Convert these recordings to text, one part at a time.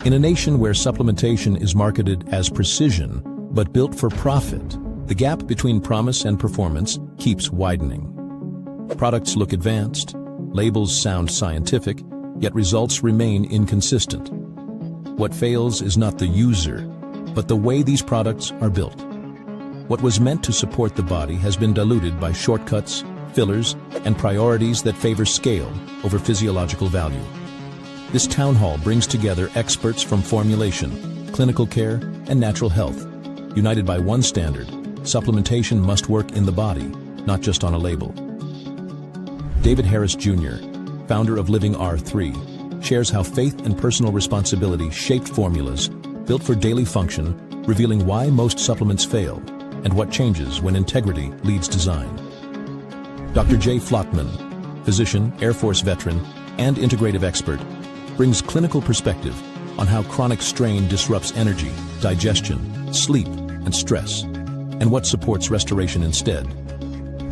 In a nation where supplementation is marketed as precision, but built for profit, the gap between promise and performance keeps widening. Products look advanced, labels sound scientific, yet results remain inconsistent. What fails is not the user, but the way these products are built. What was meant to support the body has been diluted by shortcuts, fillers, and priorities that favor scale over physiological value. This town hall brings together experts from formulation, clinical care, and natural health. United by one standard: supplementation must work in the body, not just on a label. David Harris Jr., founder of Living R3, shares how faith and personal responsibility shaped formulas built for daily function, revealing why most supplements fail and what changes when integrity leads design. Dr. Jay Flottman, physician, Air Force veteran, and integrative expert, brings clinical perspective on how chronic strain disrupts energy, digestion, sleep, and stress, and what supports restoration instead.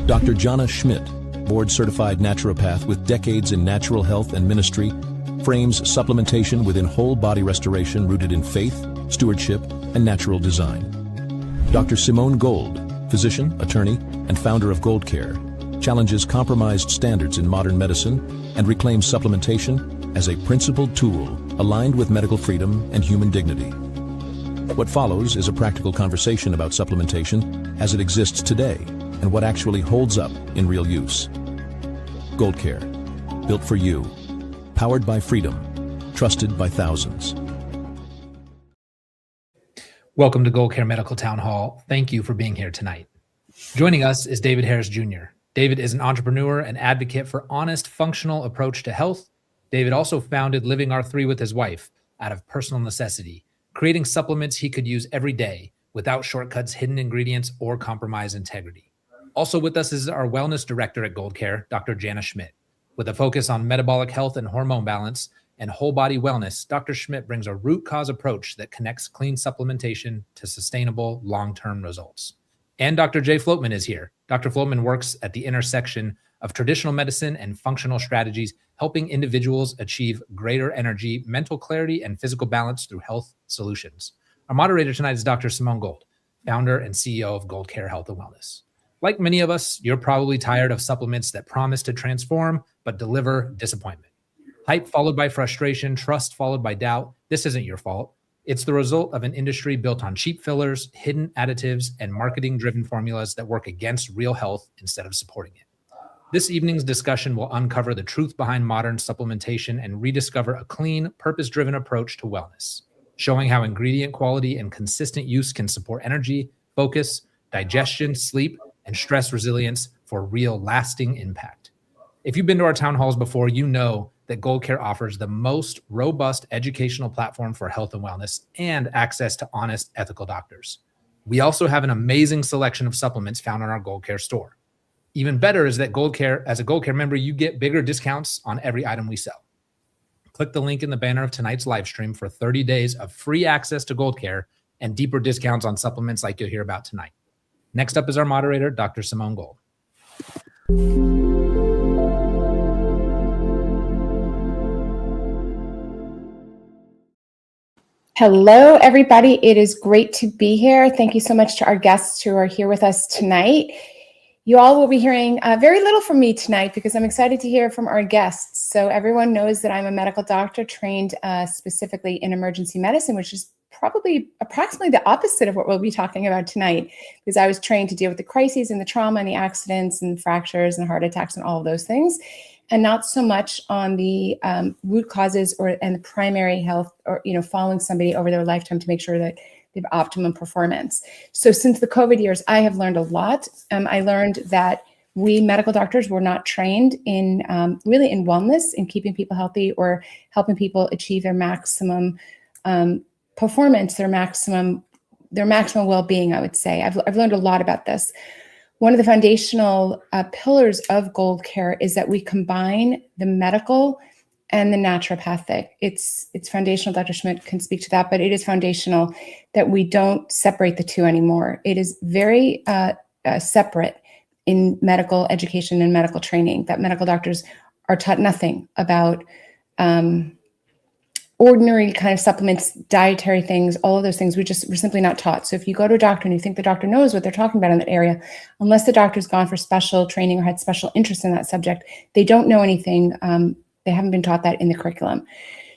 Dr. Jana Schmidt, board-certified naturopath with decades in natural health and ministry, frames supplementation within whole-body restoration rooted in faith, stewardship, and natural design. Dr. Simone Gold, physician, attorney, and founder of Gold Care, challenges compromised standards in modern medicine and reclaims supplementation as a principled tool aligned with medical freedom and human dignity. What follows is a practical conversation about supplementation as it exists today and what actually holds up in real use. Gold Care, built for you, powered by freedom, trusted by thousands. Welcome to Gold Care Medical Town Hall. Thank you for being here tonight. Joining us is David Harris Jr. David is an entrepreneur and advocate for honest, functional approach to health. David also founded Living R3 with his wife out of personal necessity, creating supplements he could use every day without shortcuts, hidden ingredients, or compromise integrity. Also with us is our wellness director at Gold Care, Dr. Jana Schmidt. With a focus on metabolic health and hormone balance and whole body wellness, Dr. Schmidt brings a root cause approach that connects clean supplementation to sustainable long-term results. And Dr. Jay Flottman is here. Dr. Flottman works at the intersection of traditional medicine and functional strategies, helping individuals achieve greater energy, mental clarity, and physical balance through health solutions. Our moderator tonight is Dr. Simone Gold, founder and CEO of Gold Care Health and Wellness. Like many of us, you're probably tired of supplements that promise to transform but deliver disappointment. Hype followed by frustration, trust followed by doubt. This isn't your fault. It's the result of an industry built on cheap fillers, hidden additives, and marketing-driven formulas that work against real health instead of supporting it. This evening's discussion will uncover the truth behind modern supplementation and rediscover a clean, purpose-driven approach to wellness, showing how ingredient quality and consistent use can support energy, focus, digestion, sleep, and stress resilience for real, lasting impact. If you've been to our town halls before, you know that Gold Care offers the most robust educational platform for health and wellness and access to honest, ethical doctors. We also have an amazing selection of supplements found on our Gold Care store. Even better is that as a Gold Care member, you get bigger discounts on every item we sell. Click the link in the banner of tonight's live stream for 30 days of free access to Gold Care and deeper discounts on supplements like you'll hear about tonight. Next up is our moderator, Dr. Simone Gold. Hello, everybody. It is great to be here. Thank you so much to our guests who are here with us tonight. You all will be hearing very little from me tonight because I'm excited to hear from our guests. So everyone knows that I'm a medical doctor trained specifically in emergency medicine, which is probably approximately the opposite of what we'll be talking about tonight, because I was trained to deal with the crises and the trauma and the accidents and fractures and heart attacks and all of those things, and not so much on the root causes and the primary health, or following somebody over their lifetime to make sure that they have optimum performance. So since the COVID years, I have learned a lot. I learned that we medical doctors were not trained in really in wellness, in keeping people healthy or helping people achieve their maximum performance, their maximum well-being, I would say. I've learned a lot about this. One of the foundational pillars of Gold Care is that we combine the medical and the naturopathic. It's foundational. Dr. Schmidt can speak to that, but it is foundational that we don't separate the two anymore. It is very separate in medical education and medical training, that medical doctors are taught nothing about ordinary kind of supplements, dietary things, all of those things, we're simply not taught. So if you go to a doctor and you think the doctor knows what they're talking about in that area, unless the doctor's gone for special training or had special interest in that subject, they don't know anything. They haven't been taught that in the curriculum.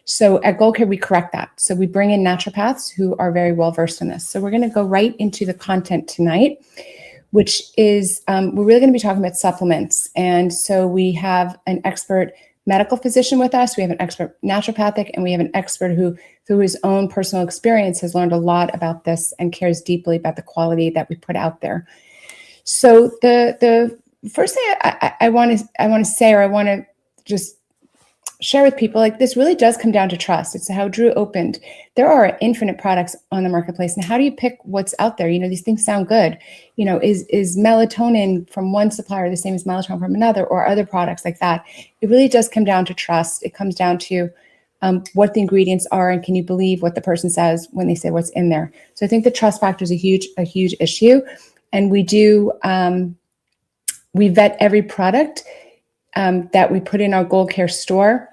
So at Gold Care, we correct that. So we bring in naturopaths who are very well versed in this. So we're going to go right into the content tonight, which is, we're really going to be talking about supplements. And so we have an expert medical physician with us, we have an expert naturopathic, and we have an expert who, through his own personal experience, has learned a lot about this and cares deeply about the quality that we put out there. So the first thing I want to say, or I want to just share with people, like, this really does come down to trust. It's how Drew opened. There are infinite products on the marketplace, and how do you pick what's out there? These things sound good. Is melatonin from one supplier the same as melatonin from another, or other products like that? It really does come down to trust. It comes down to what the ingredients are, and can you believe what the person says when they say what's in there? So I think the trust factor is a huge issue, and we vet every product that we put in our Gold Care store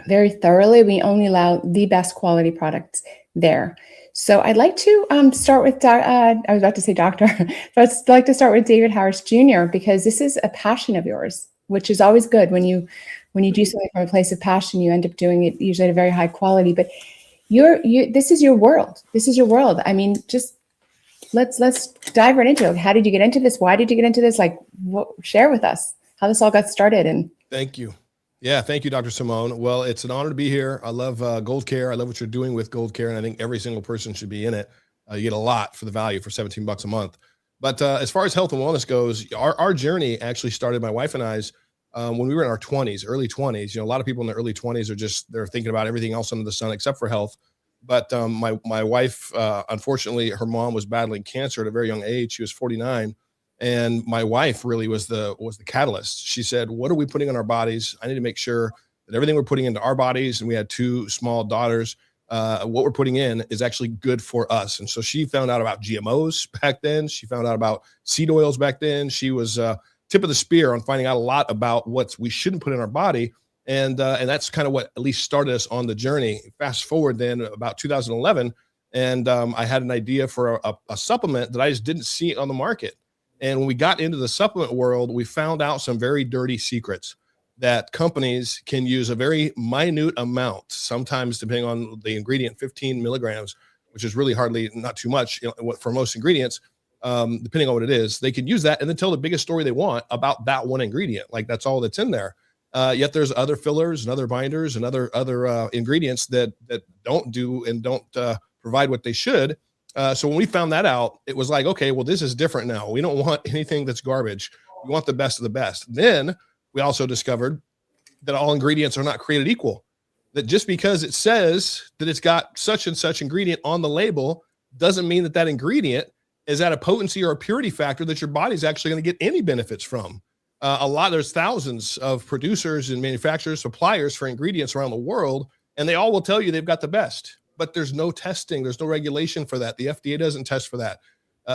very thoroughly. We only allow the best quality products there. So I'd like to start with, I was about to say doctor, but I'd like to start with David Harris Jr., because this is a passion of yours, which is always good. When you do something from a place of passion, you end up doing it usually at a very high quality, but this is your world. This is your world. I mean, just let's dive right into it. How did you get into this? Why did you get into this? Share with us how this all got started. And thank you. Yeah, thank you, Dr. Simone. Well, it's an honor to be here. I love Gold Care. I love what you're doing with Gold Care, and I think every single person should be in it. You get a lot for the value for $17 a month. But as far as health and wellness goes, our journey actually started, my wife and I's, when we were in our 20s, early 20s. A lot of people in their early 20s they're thinking about everything else under the sun except for health. But my wife, unfortunately, her mom was battling cancer at a very young age. She was 49. And my wife really was the catalyst. She said, what are we putting on our bodies? I need to make sure that everything we're putting into our bodies, and we had 2 small daughters, what we're putting in is actually good for us. And so she found out about GMOs back then. She found out about seed oils back then. She was tip of the spear on finding out a lot about what we shouldn't put in our body. And that's kind of what at least started us on the journey. Fast forward then about 2011, and I had an idea for a supplement that I just didn't see on the market. And when we got into the supplement world, we found out some very dirty secrets that companies can use a very minute amount, sometimes depending on the ingredient, 15 milligrams, which is really hardly not too much for most ingredients, depending on what it is. They can use that and then tell the biggest story they want about that one ingredient. Like, that's all that's in there. Yet there's other fillers and other binders and other ingredients that don't do and don't provide what they should. So when we found that out, it was like, okay, well, this is different now. We don't want anything that's garbage. We want the best of the best. Then we also discovered that all ingredients are not created equal. That just because it says that it's got such and such ingredient on the label doesn't mean that ingredient is at a potency or a purity factor that your body's actually going to get any benefits from. There's thousands of producers and manufacturers, suppliers for ingredients around the world, and they all will tell you they've got the best. But there's no testing. There's no regulation for that. The FDA doesn't test for that.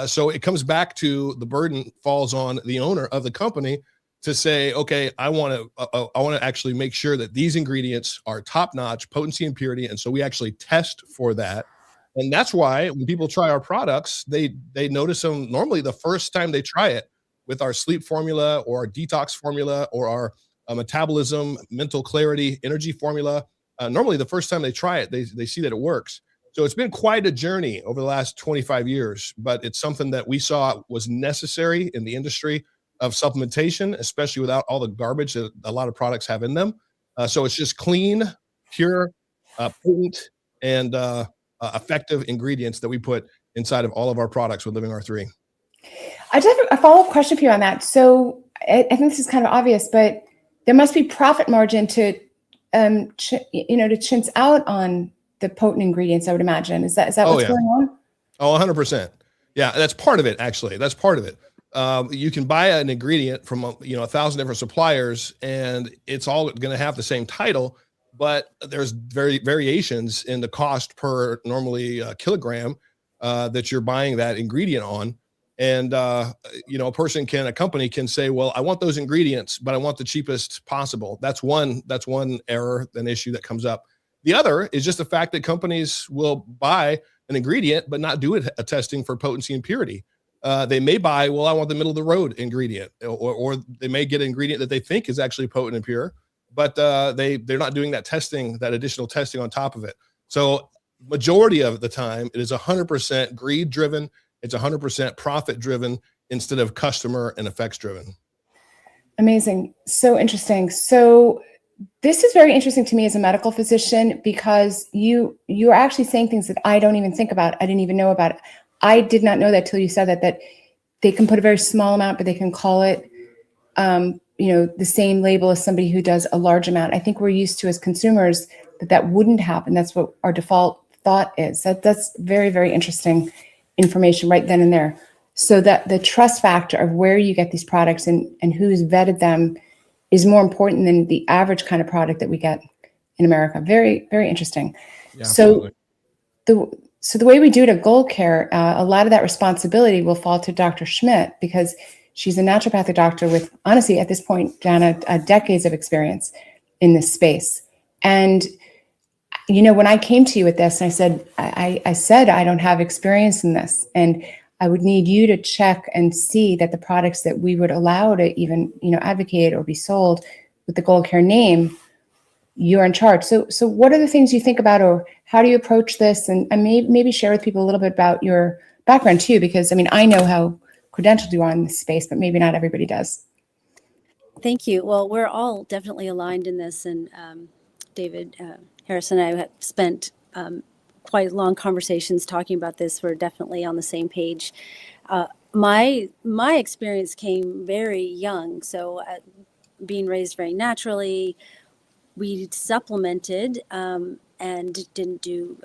So it comes back to the burden falls on the owner of the company to say, okay, I want to actually make sure that these ingredients are top-notch potency and purity. And so we actually test for that. And that's why when people try our products, they notice them normally the first time they try it with our sleep formula or our detox formula or our metabolism, mental clarity, energy formula. Normally the first time they try it, they see that it works. So it's been quite a journey over the last 25 years, but it's something that we saw was necessary in the industry of supplementation, especially without all the garbage that a lot of products have in them. So it's just clean, pure, potent, and effective ingredients that we put inside of all of our products with Living R3. I just have a follow-up question for you on that. So I think this is kind of obvious, but there must be profit margin to chintz out on the potent ingredients, I would imagine. Is that what's going on? Oh, 100%. Yeah, that's part of it, actually. That's part of it. You can buy an ingredient from 1,000 different suppliers, and it's all going to have the same title, but there's variations in the cost per normally kilogram that you're buying that ingredient on. And a company can say, well, I want those ingredients, but I want the cheapest possible. That's one error, an issue that comes up. The other is just the fact that companies will buy an ingredient but not do a testing for potency and purity. They may buy, well, I want the middle of the road ingredient, or they may get an ingredient that they think is actually potent and pure, but they're not doing that testing, that additional testing on top of it. So majority of the time, it is 100% greed driven. It's 100% profit driven instead of customer and effects driven. Amazing. So interesting. So this is very interesting to me as a medical physician, because you're actually saying things that I don't even think about. I didn't even know about it. I did not know that till you said that they can put a very small amount, but they can call it, the same label as somebody who does a large amount. I think we're used to, as consumers, that wouldn't happen. That's what our default thought is. That's very, very interesting information right then and there. So that the trust factor of where you get these products and who's vetted them is more important than the average kind of product that we get in America. Very, very interesting. Yeah, so the way we do it at Gold Care, a lot of that responsibility will fall to Dr. Schmidt, because she's a naturopathic doctor with, honestly, at this point, Jana, decades of experience in this space. And when I came to you with this, and I said I don't have experience in this, and I would need you to check and see that the products that we would allow to even, advocate or be sold with the Gold Care name, you're in charge. So what are the things you think about, or how do you approach this? And maybe share with people a little bit about your background too, because I know how credentialed you are in this space, but maybe not everybody does. Thank you. Well, we're all definitely aligned in this, and David Harris and I have spent quite long conversations talking about this. We're definitely on the same page. My experience came very young, so being raised very naturally, we supplemented and didn't do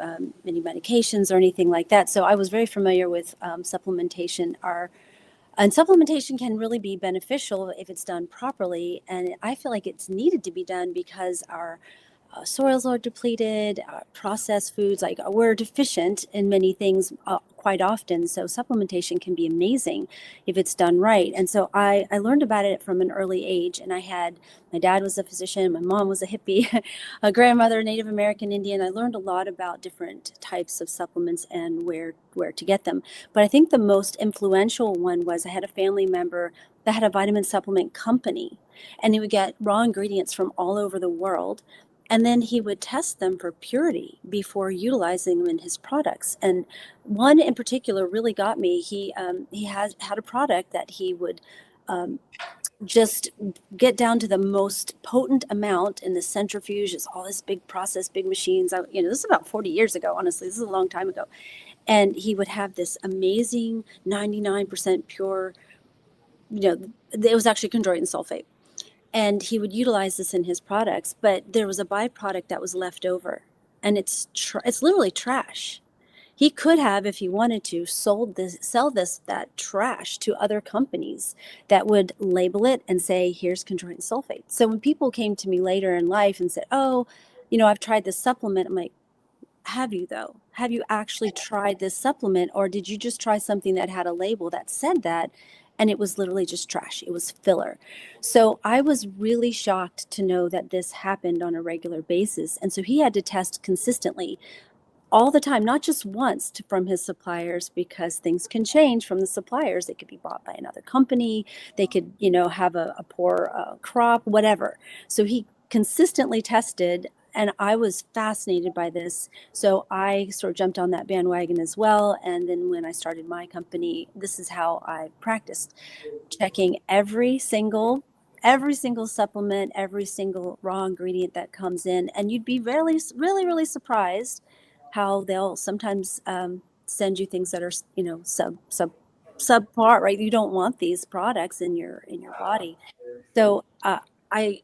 any medications or anything like that. So I was very familiar with supplementation. And supplementation can really be beneficial if it's done properly. And I feel like it's needed to be done because our soils are depleted, processed foods, like we're deficient in many things quite often. So supplementation can be amazing if it's done right. And so I learned about it from an early age. And my dad was a physician, my mom was a hippie, a grandmother, Native American Indian. I learned a lot about different types of supplements and where to get them. But I think the most influential one was I had a family member that had a vitamin supplement company, and he would get raw ingredients from all over the world. And then he would test them for purity before utilizing them in his products. And one in particular really got me. He had a product that he would just get down to the most potent amount in the centrifuge. It's all this big process, big machines. This is about 40 years ago, honestly. This is a long time ago. And he would have this amazing 99% pure, it was actually chondroitin sulfate. And he would utilize this in his products, but there was a byproduct that was left over, and it's literally trash. He could have, if he wanted to, sell that trash to other companies that would label it and say, here's chondroitin sulfate. So when people came to me later in life and said, oh, I've tried this supplement, I'm like, have you though? Have you actually tried this supplement, or did you just try something that had a label that said that? And it was literally just trash. It was filler. So I was really shocked to know that this happened on a regular basis. And so he had to test consistently all the time, not just once from his suppliers, because things can change from the suppliers. They could be bought by another company. They could, have a poor crop, whatever. So he consistently tested, and I was fascinated by this. So I sort of jumped on that bandwagon as well. And then when I started my company, this is how I practiced, checking every single supplement, every single raw ingredient that comes in. And you'd be really, really, really surprised how they'll sometimes send you things that are, subpar, right? You don't want these products in your body. So I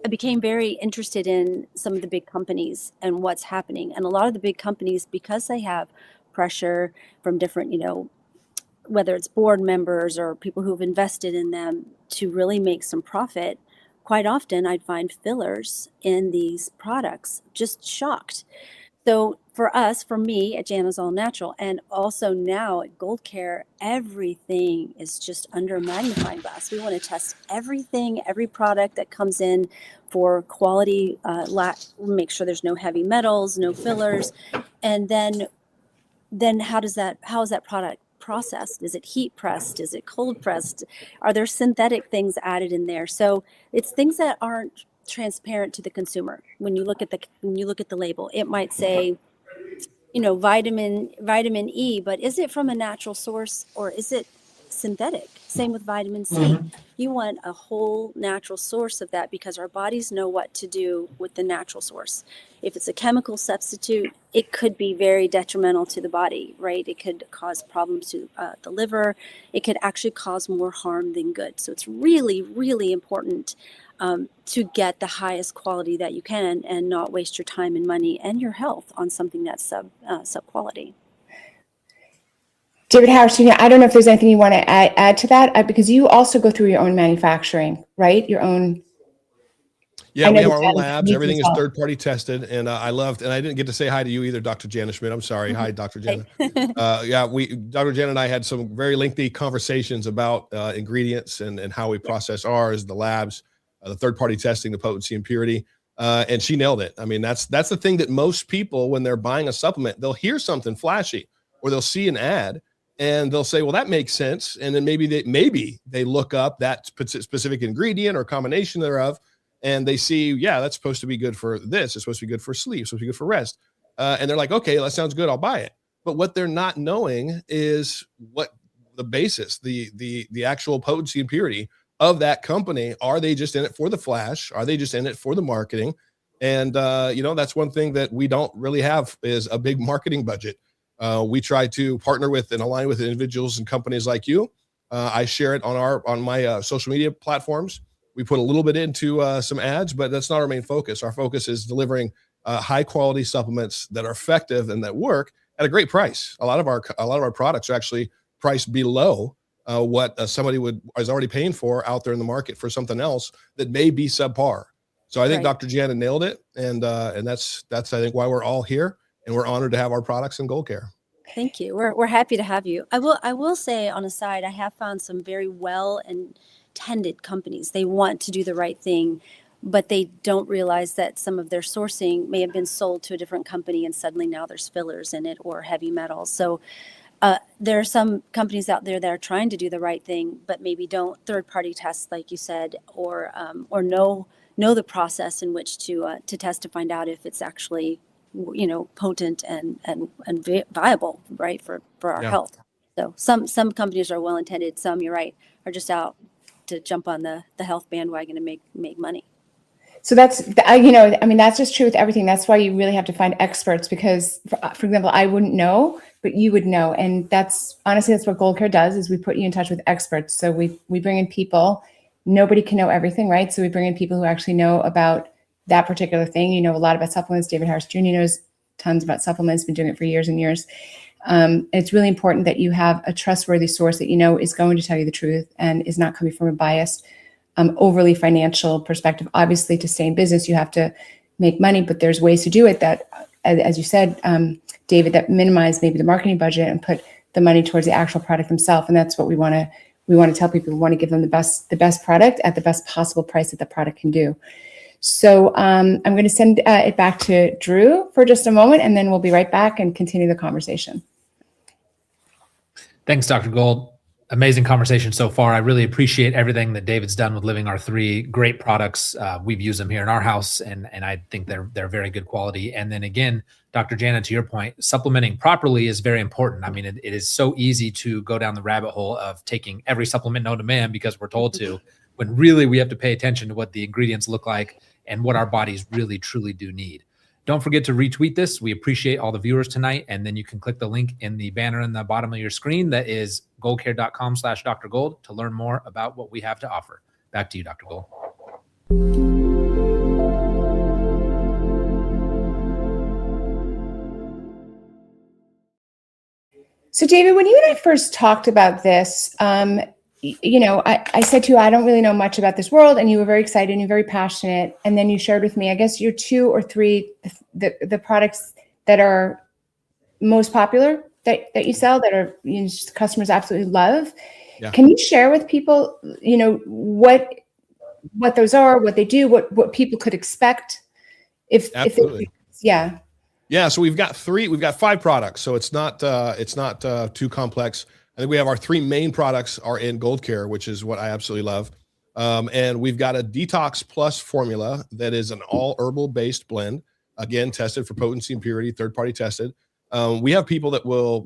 became very interested in some of the big companies and what's happening. And a lot of the big companies, because they have pressure from different, whether it's board members or people who've invested in them to really make some profit, quite often I'd find fillers in these products. Just shocked. So for us, for me at Jana's All Natural, and also now at Gold Care, everything is just under a magnifying glass. We want to test everything, every product that comes in for quality, make sure there's no heavy metals, no fillers. And then how is that product processed? Is it heat pressed? Is it cold pressed? Are there synthetic things added in there? So it's things that aren't transparent to the consumer. When you look at the label, it might say, vitamin E, but is it from a natural source or is it synthetic? Same with vitamin C. Mm-hmm. You want a whole natural source of that because our bodies know what to do with the natural source. If it's a chemical substitute, it could be very detrimental to the body, right? It could cause problems to the liver. It could actually cause more harm than good. So it's really, really important to get the highest quality that you can and not waste your time and money and your health on something that's sub quality. David Harris Jr., I don't know if there's anything you want to add to that, because you also go through your own manufacturing, right? Your own. Yeah, we have our own labs. Everything is third-party tested, and I didn't get to say hi to you either, Dr. Jana Schmidt. I'm sorry. Hi, Dr. Jana. Dr. Jana and I had some very lengthy conversations about ingredients and how we process ours, the labs, the third-party testing, the potency and purity, and she nailed it. I mean, that's the thing that most people, when they're buying a supplement, they'll hear something flashy or they'll see an ad and they'll say, well, that makes sense. And then maybe they look up that specific ingredient or combination thereof, and they see, yeah, that's supposed to be good for this. It's supposed to be good for sleep. It's supposed to be good for rest. And they're like, okay, that sounds good. I'll buy it. But what they're not knowing is what the basis, the actual potency and purity of that company. Are they just in it for the flash? Are they just in it for the marketing? And, that's one thing that we don't really have is a big marketing budget. We try to partner with and align with individuals and companies like you. I share it on my social media platforms. We put a little bit into some ads, but that's not our main focus. Our focus is delivering high quality supplements that are effective and that work at a great price. A lot of our products are actually priced below what somebody is already paying for out there in the market for something else that may be subpar. So I think right. Dr. Jana nailed it, and that's I think why we're all here, and we're honored to have our products in Gold Care. Thank you. We're happy to have you. I will say on a side, I have found some very well intended companies. They want to do the right thing, but they don't realize that some of their sourcing may have been sold to a different company, and suddenly now there's fillers in it or heavy metals. So there are some companies out there that are trying to do the right thing, but maybe don't third-party test, like you said, or know the process in which to test to find out if it's actually potent and viable, right, for our health. So some companies are well intended. Some, you're right, are just out to jump on the health bandwagon and make money. So that's, that's just true with everything. That's why you really have to find experts, because for example, I wouldn't know, but you would know. And that's what Gold Care does, is we put you in touch with experts. So we bring in people. Nobody can know everything, right? So we bring in people who actually know about that particular thing. You know a lot about supplements. David Harris Jr. knows tons about supplements, been doing it for years and years. It's really important that you have a trustworthy source that is going to tell you the truth and is not coming from a biased, overly financial perspective. Obviously, to stay in business, you have to make money, but there's ways to do it that, as you said, David, that minimize maybe the marketing budget and put the money towards the actual product themselves. And that's what we want to tell people. We want to give them the best product at the best possible price that the product can do. So I'm going to send it back to Drew for just a moment, and then we'll be right back and continue the conversation. Thanks, Dr. Gold. Amazing conversation so far. I really appreciate everything that David's done with Living Our Three. Great products. We've used them here in our house, and I think they're very good quality. And then again, Dr. Jana, to your point, supplementing properly is very important. I mean, it is so easy to go down the rabbit hole of taking every supplement known to man because we're told to, when really we have to pay attention to what the ingredients look like and what our bodies really, truly do need. Don't forget to retweet this. We appreciate all the viewers tonight. And then you can click the link in the banner in the bottom of your screen. That is goldcare.com/Dr. Gold to learn more about what we have to offer. Back to you, Dr. Gold. So David, when you and I first talked about this, I said to you, I don't really know much about this world, and you were very excited and you're very passionate. And then you shared with me, I guess, your 2 or 3, the products that are most popular that you sell that are customers absolutely love. Yeah. Can you share with people, what those are, what they do, what people could expect Absolutely. Yeah. So we've got 5 products. So it's not too complex. I think we have our 3 main products are in Gold Care, which is what I absolutely love. And we've got a Detox Plus formula that is an all herbal based blend, again, tested for potency and purity, third-party tested. We have people that will,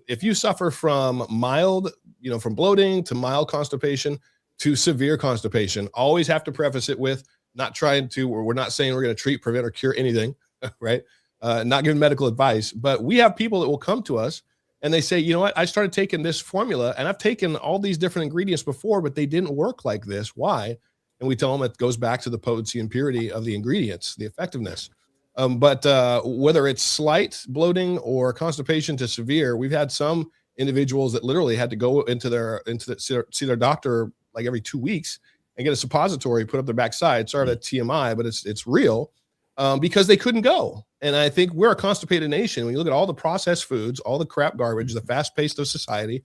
if you suffer from mild, from bloating to mild constipation to severe constipation, always have to preface it with we're not saying we're going to treat, prevent, or cure anything, right? Not giving medical advice, but we have people that will come to us and they say, you know what, I started taking this formula and I've taken all these different ingredients before, but they didn't work like this. Why? And we tell them it goes back to the potency and purity of the ingredients, the effectiveness. But whether it's slight bloating or constipation to severe, we've had some individuals that literally had to go see their doctor like every 2 weeks and get a suppository put up their backside. Sorry, that's TMI, but it's real, because they couldn't go. And I think we're a constipated nation. When you look at all the processed foods, all the crap garbage, the fast pace of society,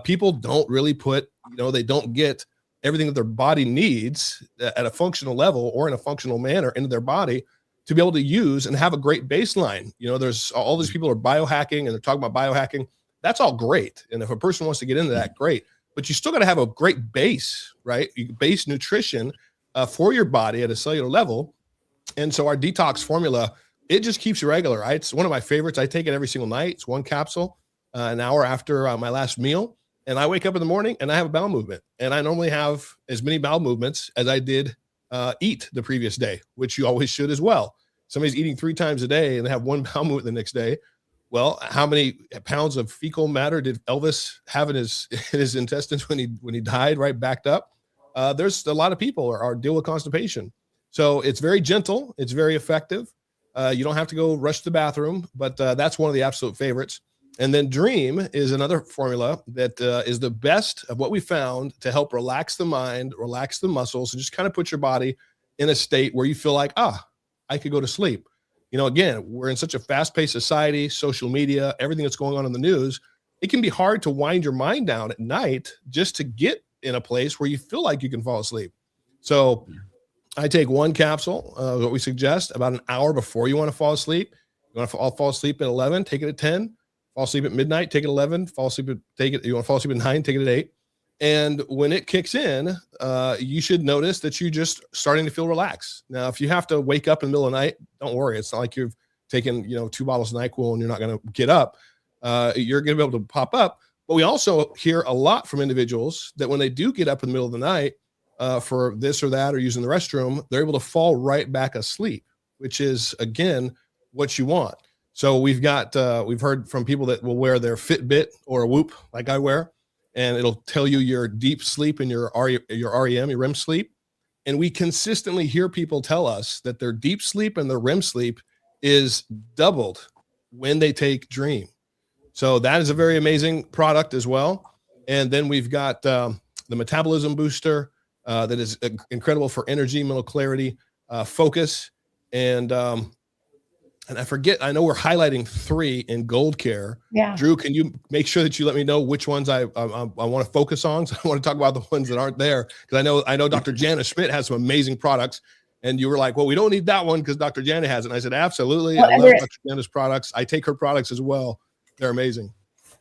people don't really they don't get everything that their body needs at a functional level or in a functional manner into their body to be able to use and have a great baseline. There's all these people are biohacking and they're talking about biohacking. That's all great. And if a person wants to get into that, great. But you still got to have a great base, right? Base nutrition for your body at a cellular level. And so our detox formula, it just keeps you regular. It's one of my favorites. I take it every single night. It's 1 capsule, an hour after my last meal. And I wake up in the morning and I have a bowel movement. And I normally have as many bowel movements as I did eat the previous day, which you always should as well. Somebody's eating 3 times a day and they have 1 bowel movement the next day. Well, how many pounds of fecal matter did Elvis have in his intestines when he died, right? Backed up. There's a lot of people are deal with constipation. So it's very gentle. It's very effective. You don't have to go rush to the bathroom, but that's one of the absolute favorites. And then Dream is another formula that is the best of what we found to help relax the mind, relax the muscles, and just kind of put your body in a state where you feel like, I could go to sleep. Again, we're in such a fast-paced society, social media, everything that's going on in the news. It can be hard to wind your mind down at night just to get in a place where you feel like you can fall asleep. So I take 1 capsule, what we suggest, about an hour before you want to fall asleep. You want to fall asleep at 11, take it at 10. Fall asleep at midnight, take it at 11. You want to fall asleep at 9, take it at 8. And when it kicks in, you should notice that you're just starting to feel relaxed. Now, if you have to wake up in the middle of the night, don't worry. It's not like you've taken 2 bottles of NyQuil and you're not going to get up. You're going to be able to pop up. But we also hear a lot from individuals that when they do get up in the middle of the night for this or that or using the restroom, they're able to fall right back asleep, which is, again, what you want. So we've heard from people that will wear their Fitbit or a Whoop like I wear, and it'll tell you your deep sleep and your REM, your REM sleep. And we consistently hear people tell us that their deep sleep and their REM sleep is doubled when they take Dream. So that is a very amazing product as well. And then we've got the metabolism booster that is incredible for energy, mental clarity, focus, and I forget, I know we're highlighting 3 in Gold Care. Yeah. Drew, can you make sure that you let me know which ones I want to focus on? So I want to talk about the ones that aren't there, because I know Dr. Jana Schmidt has some amazing products, and you were like, well, we don't need that one because Dr. Jana has it. And I said, absolutely. I love Dr. Jana's products. I take her products as well. They're amazing.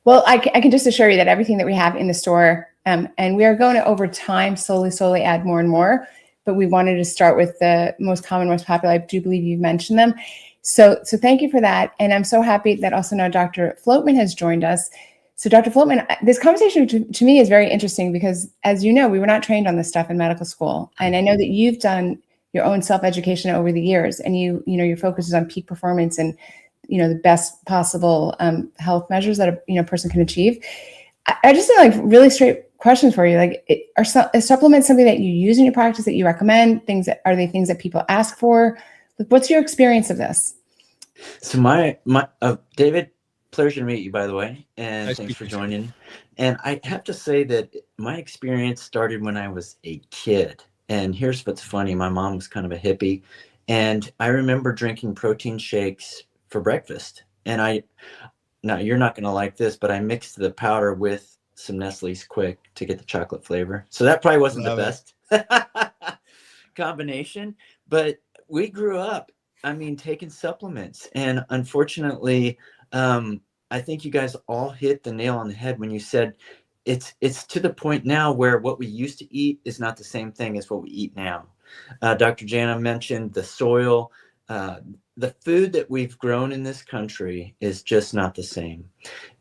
Well, I can just assure you that everything that we have in the store, and we are going to over time slowly add more and more, but we wanted to start with the most common, most popular. I do believe you've mentioned them. So thank you for that. And I'm so happy that also now Dr. Floatman has joined us. So Dr. Floatman, this conversation to me is very interesting because, as you know, we were not trained on this stuff in medical school. And I know that you've done your own self-education over the years, and your focus is on peak performance and, the best possible health measures that a person can achieve. I just have like really straight questions for you. Like, is supplements something that you use in your practice, that you recommend? Are they things that people ask for? What's your experience of this? So David, pleasure to meet you, by the way, and nice, thanks for joining. And I have to say that my experience started when I was a kid. And here's what's funny. My mom was kind of a hippie, and I remember drinking protein shakes for breakfast. And now you're not going to like this, but I mixed the powder with some Nestle's Quick to get the chocolate flavor. So that probably wasn't the best combination, but we grew up, I mean, taking supplements. And unfortunately, I think you guys all hit the nail on the head when you said it's to the point now where what we used to eat is not the same thing as what we eat now. Dr. Jana mentioned the soil. The food that we've grown in this country is just not the same.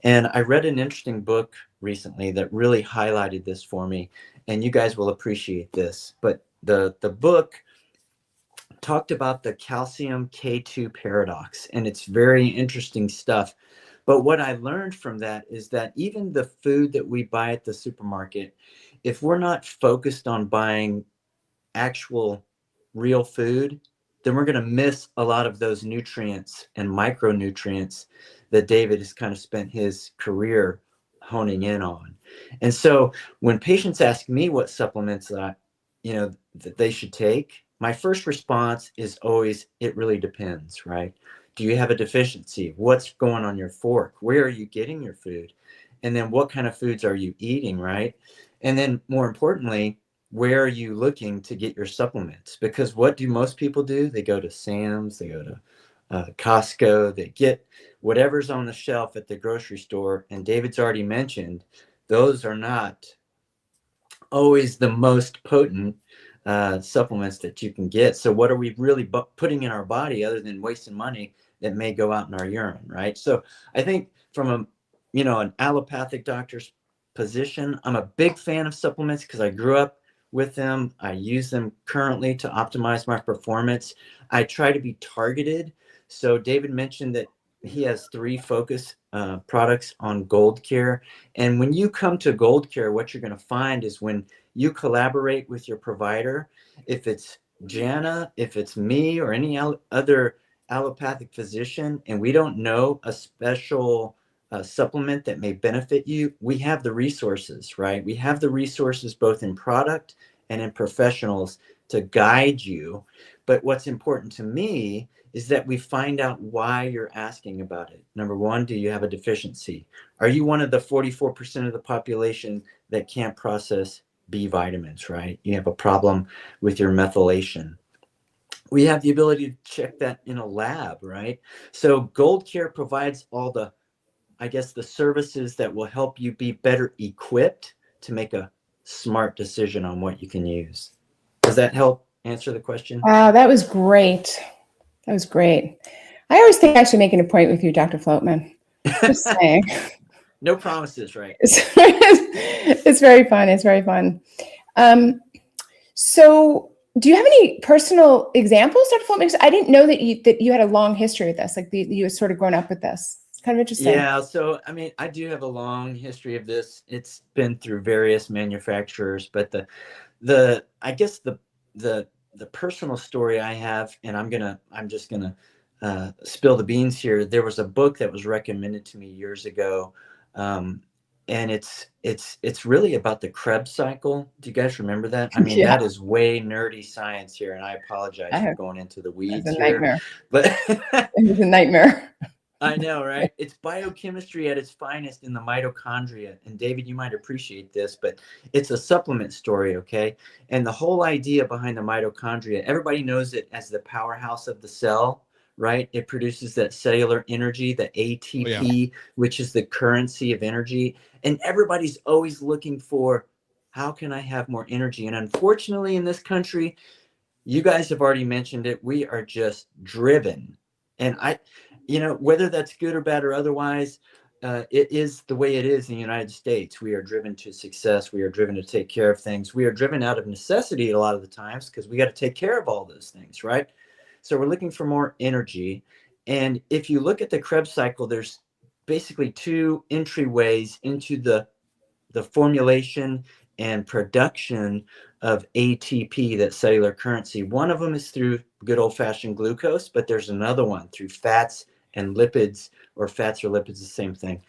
And I read an interesting book recently that really highlighted this for me, and you guys will appreciate this. But the book talked about the calcium K2 paradox, and it's very interesting stuff. But what I learned from that is that even the food that we buy at the supermarket, if we're not focused on buying actual real food, then we're going to miss a lot of those nutrients and micronutrients that David has kind of spent his career honing in on. And so when patients ask me what supplements that that they should take, my first response is always, it really depends, right? Do you have a deficiency? What's going on your fork? Where are you getting your food? And then what kind of foods are you eating, right? And then more importantly, where are you looking to get your supplements? Because what do most people do? They go to Sam's, they go to Costco, they get whatever's on the shelf at the grocery store. And David's already mentioned, those are not always the most potent supplements that you can get. So what are we really putting in our body other than wasting money that may go out in our urine, right? So I think from an allopathic doctor's position, I'm a big fan of supplements because I grew up with them. I use them currently to optimize my performance. I try to be targeted. So David mentioned that he has 3 focus products on Gold Care. And when you come to Gold Care, what you're going to find is when you collaborate with your provider, if it's Jana, if it's me, or any other allopathic physician, and we don't know a special supplement that may benefit you, we have the resources, right? We have the resources both in product and in professionals to guide you. But what's important to me is that we find out why you're asking about it. Number one, do you have a deficiency? Are you one of the 44% of the population that can't process B vitamins, right? You have a problem with your methylation. We have the ability to check that in a lab, right? So Gold Care provides all the services that will help you be better equipped to make a smart decision on what you can use. Does that help answer the question? Wow, that was great. That was great. I always think I should make an appointment with you, Dr. Floatman. Just saying. No promises, right? It's very fun. It's very fun. So do you have any personal examples, Dr. Floatman? I didn't know that you had a long history with this, like you had sort of grown up with this. It's kind of interesting. Yeah, so I mean, I do have a long history of this. It's been through various manufacturers, but the personal story I have, and I'm just gonna spill the beans here. There was a book that was recommended to me years ago, and it's really about the Krebs cycle. Do you guys remember that? I mean, That is way nerdy science here, and I apologize for going into the weeds here. Nightmare. But it was a nightmare. I know, right? It's biochemistry at its finest in the mitochondria. And David, you might appreciate this, but it's a supplement story, okay? And the whole idea behind the mitochondria, everybody knows it as the powerhouse of the cell, right? It produces that cellular energy, the ATP, which is the currency of energy. And everybody's always looking for, how can I have more energy? And unfortunately, in this country, you guys have already mentioned it, we are just driven. And whether that's good or bad or otherwise, it is the way it is in the United States. We are driven to success. We are driven to take care of things. We are driven out of necessity a lot of the times because we got to take care of all those things, right? So we're looking for more energy. And if you look at the Krebs cycle, there's basically 2 entryways into the formulation and production of ATP, that cellular currency. One of them is through good old-fashioned glucose, but there's another one through fats and lipids, or fats or lipids, the same thing.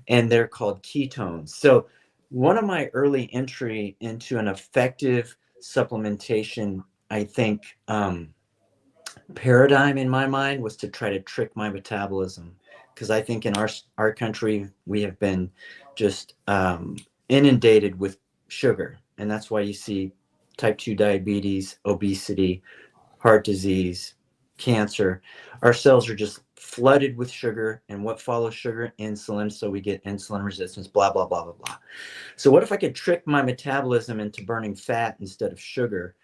And they're called ketones. So one of my early entry into an effective supplementation, I think, paradigm in my mind was to try to trick my metabolism. because I think in our country, we have been just inundated with sugar. And that's why you see type 2 diabetes, obesity, heart disease, cancer. Our cells are just flooded with sugar, and what follows sugar? Insulin. So we get insulin resistance, blah, blah, blah, blah, blah. So what if I could trick my metabolism into burning fat instead of sugar?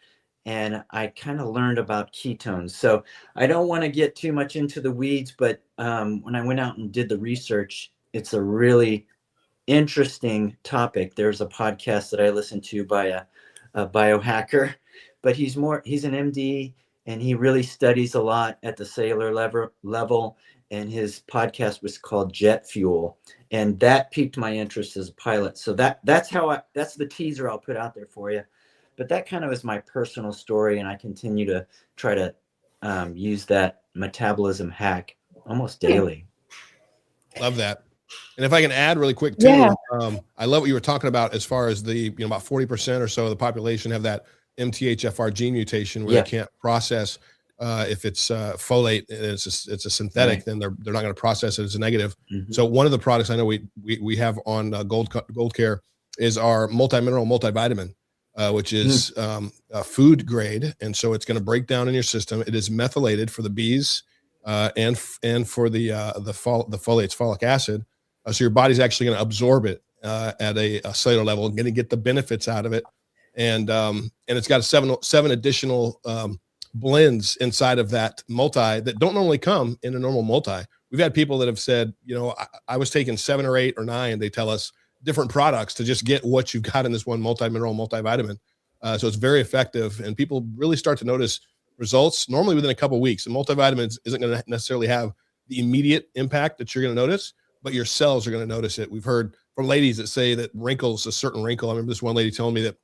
And I kind of learned about ketones. So I don't want to get too much into the weeds, but when I went out and did the research, it's a really interesting topic. There's a podcast that I listened to by a biohacker, but he's an MD, and he really studies a lot at the cellular level. And his podcast was called Jet Fuel, and that piqued my interest as a pilot. So that's the teaser I'll put out there for you. But that kind of is my personal story, and I continue to try to use that metabolism hack almost daily. Love that. And if I can add really quick too, I love what you were talking about as far as the, about 40% or so of the population have that MTHFR gene mutation where they can't process if it's folate and it's a synthetic, then they're not going to process it as a negative. Mm-hmm. So one of the products I know we have on Gold Care is our multi-mineral multivitamin. Which is food grade, and so it's going to break down in your system. It is methylated for the bees and for the folates, folic acid. So your body's actually going to absorb it at a cellular level and going to get the benefits out of it. And it's got seven additional blends inside of that multi that don't normally come in a normal multi. We've had people that have said, I was taking 7 or 8 or 9. They tell us different products to just get what you've got in this one multi-mineral multivitamin. So it's very effective, and people really start to notice results normally within a couple of weeks. And multivitamins isn't going to necessarily have the immediate impact that you're going to notice, but your cells are going to notice it. We've heard from ladies that say that a certain wrinkle. I remember this one lady telling me that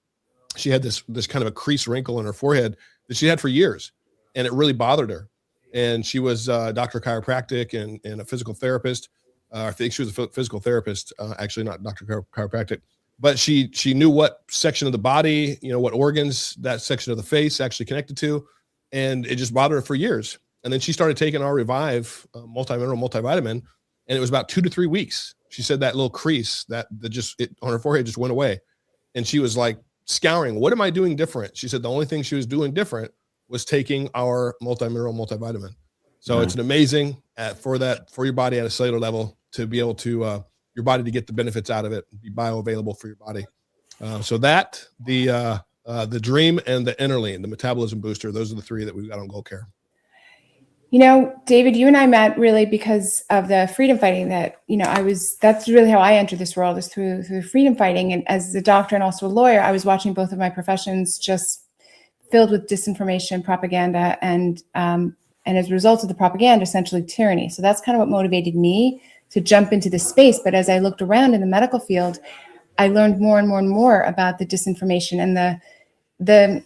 she had this kind of a crease wrinkle in her forehead that she had for years, and it really bothered her. And she was a doctor of chiropractic and a physical therapist. I think she was a physical therapist, actually not doctor chiropractic, but she knew what section of the body, what organs that section of the face actually connected to, and it just bothered her for years. And then she started taking our Revive multi-mineral multivitamin, and it was about 2 to 3 weeks. She said that little crease that on her forehead just went away, and she was like scouring, what am I doing different? She said the only thing she was doing different was taking our multi-mineral multivitamin. So it's an amazing for your body at a cellular level to be able to your body to get the benefits out of it, be bioavailable for your body. So that the Dream and the Amerling, the metabolism booster, those are the 3 that we've got on Gold Care. David, you and I met really because of the freedom fighting that, that's really how I entered this world, is through freedom fighting. And as a doctor and also a lawyer, I was watching both of my professions just filled with disinformation, propaganda, and as a result of the propaganda, essentially tyranny. So that's kind of what motivated me to jump into this space. But as I looked around in the medical field, I learned more and more and more about the disinformation and the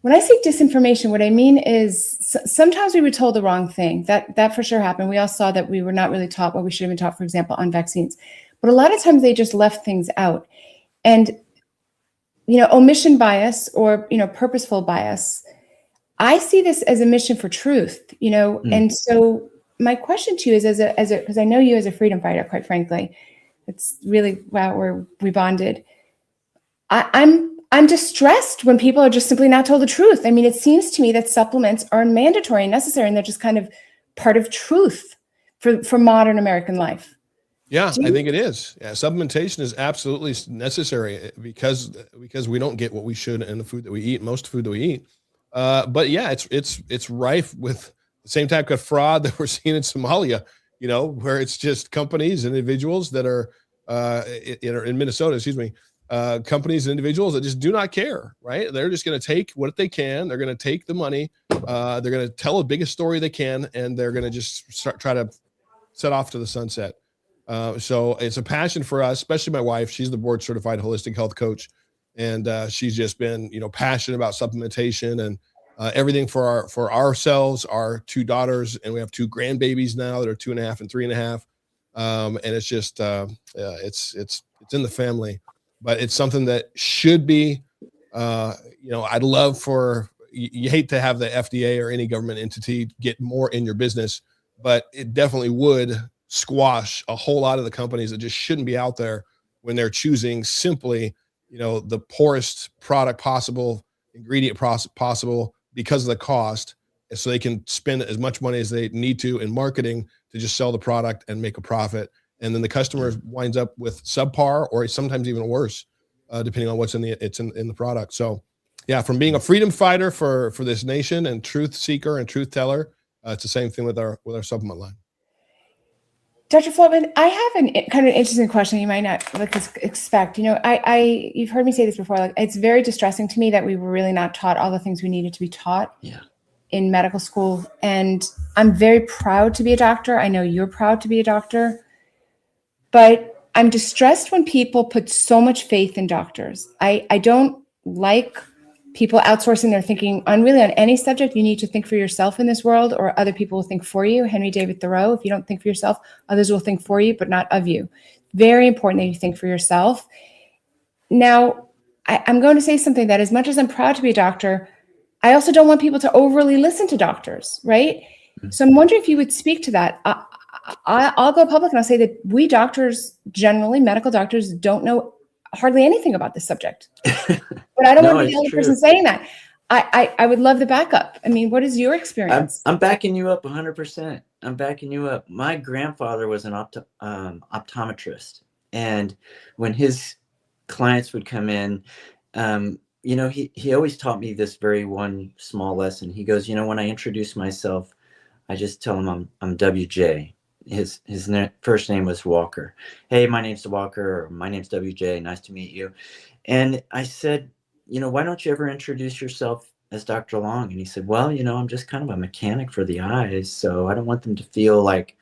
when I say disinformation, what I mean is sometimes we were told the wrong thing. That for sure happened. We all saw that we were not really taught what we should have been taught, for example, on vaccines. But a lot of times they just left things out. And, omission bias or, purposeful bias, I see this as a mission for truth, and so my question to you is because I know you as a freedom fighter, quite frankly, it's really, wow, we bonded. I'm distressed when people are just simply not told the truth. I mean, it seems to me that supplements are mandatory and necessary, and they're just kind of part of truth for modern American life. Yeah, I think it is. Yeah, supplementation is absolutely necessary because we don't get what we should in the food that we eat, most food that we eat. But yeah, it's rife with the same type of fraud that we're seeing in Somalia, where it's just companies and individuals that are in Minnesota, companies and individuals that just do not care, right? They're just going to take what they can. They're going to take the money. They're going to tell the biggest story they can, and they're going to just try to set off to the sunset. So it's a passion for us, especially my wife. She's the board certified holistic health coach. And she's just been, passionate about supplementation and everything for ourselves, our 2 daughters, and we have 2 grandbabies now that are 2.5 and 3.5. And it's just, it's in the family, but it's something that should be, I'd love for, you hate to have the FDA or any government entity get more in your business, but it definitely would squash a whole lot of the companies that just shouldn't be out there when they're choosing simply, the poorest product possible, ingredient possible because of the cost, so they can spend as much money as they need to in marketing to just sell the product and make a profit. And then the customer winds up with subpar or sometimes even worse, depending on what's in the product. So yeah, from being a freedom fighter for this nation and truth seeker and truth teller, it's the same thing with our supplement line. Dr. Floatman, I have an kind of interesting question you might not expect. You've heard me say this before. Like, it's very distressing to me that we were really not taught all the things we needed to be taught in medical school. And I'm very proud to be a doctor. I know you're proud to be a doctor. But I'm distressed when people put so much faith in doctors. I don't like people outsourcing their thinking on any subject. You need to think for yourself in this world, or other people will think for you. Henry David Thoreau, if you don't think for yourself, others will think for you, but not of you. Very important that you think for yourself. Now, I'm going to say something that, as much as I'm proud to be a doctor, I also don't want people to overly listen to doctors, right? Mm-hmm. So I'm wondering if you would speak to that. I'll go public and I'll say that we doctors, generally medical doctors, don't know hardly anything about this subject. But I don't want to be the only person saying that. I would love the backup. I mean, what is your experience? I'm backing you up 100%. I'm backing you up. My grandfather was an optometrist. And when his clients would come in, he always taught me this very one small lesson. He goes, when I introduce myself, I just tell him I'm WJ. His first name was Walker. Hey, my name's Walker, or my name's WJ. Nice to meet you. And I said, why don't you ever introduce yourself as Dr. Long? And he said, well, I'm just kind of a mechanic for the eyes. So I don't want them to feel like,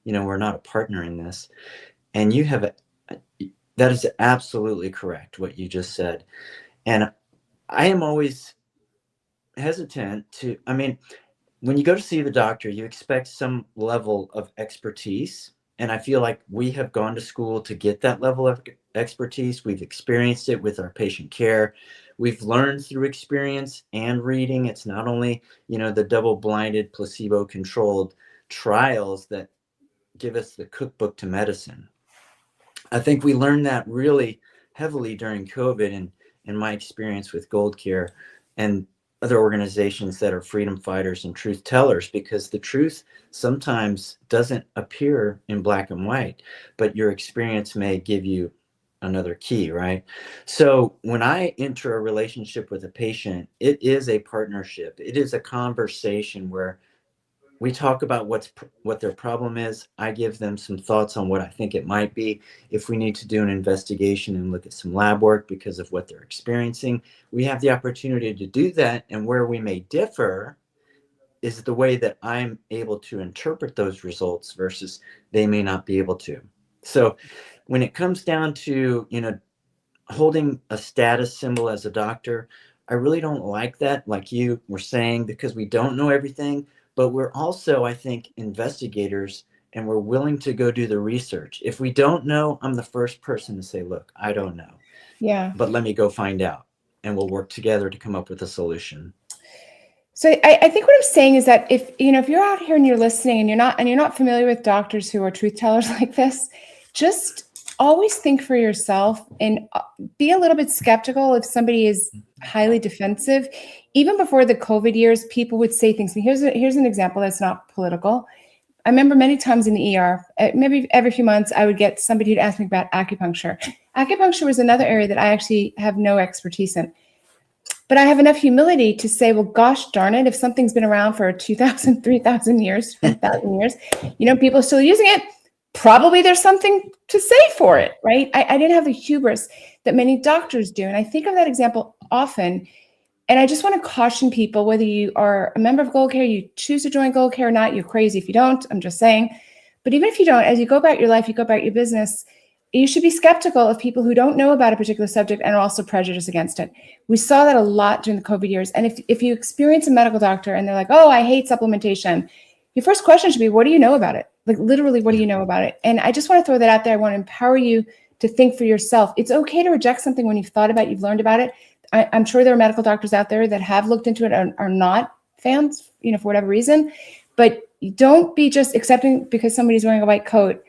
we're not a partner in this. And that is absolutely correct, what you just said. And I am always hesitant when you go to see the doctor, you expect some level of expertise. And I feel like we have gone to school to get that level of expertise. We've experienced it with our patient care. We've learned through experience and reading. It's not only, the double-blinded, placebo-controlled trials that give us the cookbook to medicine. I think we learned that really heavily during COVID and in my experience with Gold Care and other organizations that are freedom fighters and truth tellers, because the truth sometimes doesn't appear in black and white, but your experience may give you another key, right? So when I enter a relationship with a patient, it is a partnership. It is a conversation where we talk about what their problem is. I give them some thoughts on what I think it might be. If we need to do an investigation and look at some lab work because of what they're experiencing, we have the opportunity to do that. And where we may differ is the way that I'm able to interpret those results versus they may not be able to. So when it comes down to, holding a status symbol as a doctor, I really don't like that, like you were saying, because we don't know everything. But we're also, I think, investigators, and we're willing to go do the research. If we don't know, I'm the first person to say, look, I don't know. Yeah. But let me go find out, and we'll work together to come up with a solution. So I think what I'm saying is that if you're out here and you're listening and you're not familiar with doctors who are truth tellers like this, just always think for yourself and be a little bit skeptical if somebody is highly defensive. Even before the COVID years, people would say things. And here's an example that's not political. I remember many times in the ER, maybe every few months, I would get somebody who'd ask me about acupuncture. Acupuncture was another area that I actually have no expertise in. But I have enough humility to say, well, gosh darn it, if something's been around for 2,000, 3,000 years, 4,000 years, people are still using it, probably there's something to say for it, right? I didn't have the hubris that many doctors do. And I think of that example often. And I just want to caution people, whether you are a member of Gold Care, you choose to join Gold Care or not, you're crazy if you don't, I'm just saying. But even if you don't, as you go about your life, you go about your business, you should be skeptical of people who don't know about a particular subject and are also prejudiced against it. We saw that a lot during the COVID years. And if you experience a medical doctor and they're like, oh, I hate supplementation, your first question should be, what do you know about it? Like literally, what do you know about it? And I just want to throw that out there. I want to empower you to think for yourself. It's okay to reject something when you've thought about it, you've learned about it. I'm sure there are medical doctors out there that have looked into it and are not fans, for whatever reason. But don't be just accepting because somebody's wearing a white coat.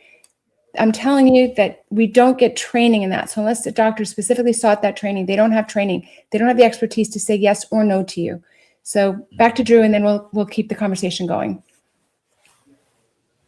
I'm telling you that we don't get training in that. So unless the doctor specifically sought that training, they don't have training. They don't have the expertise to say yes or no to you. So back to Drew, and then we'll keep the conversation going.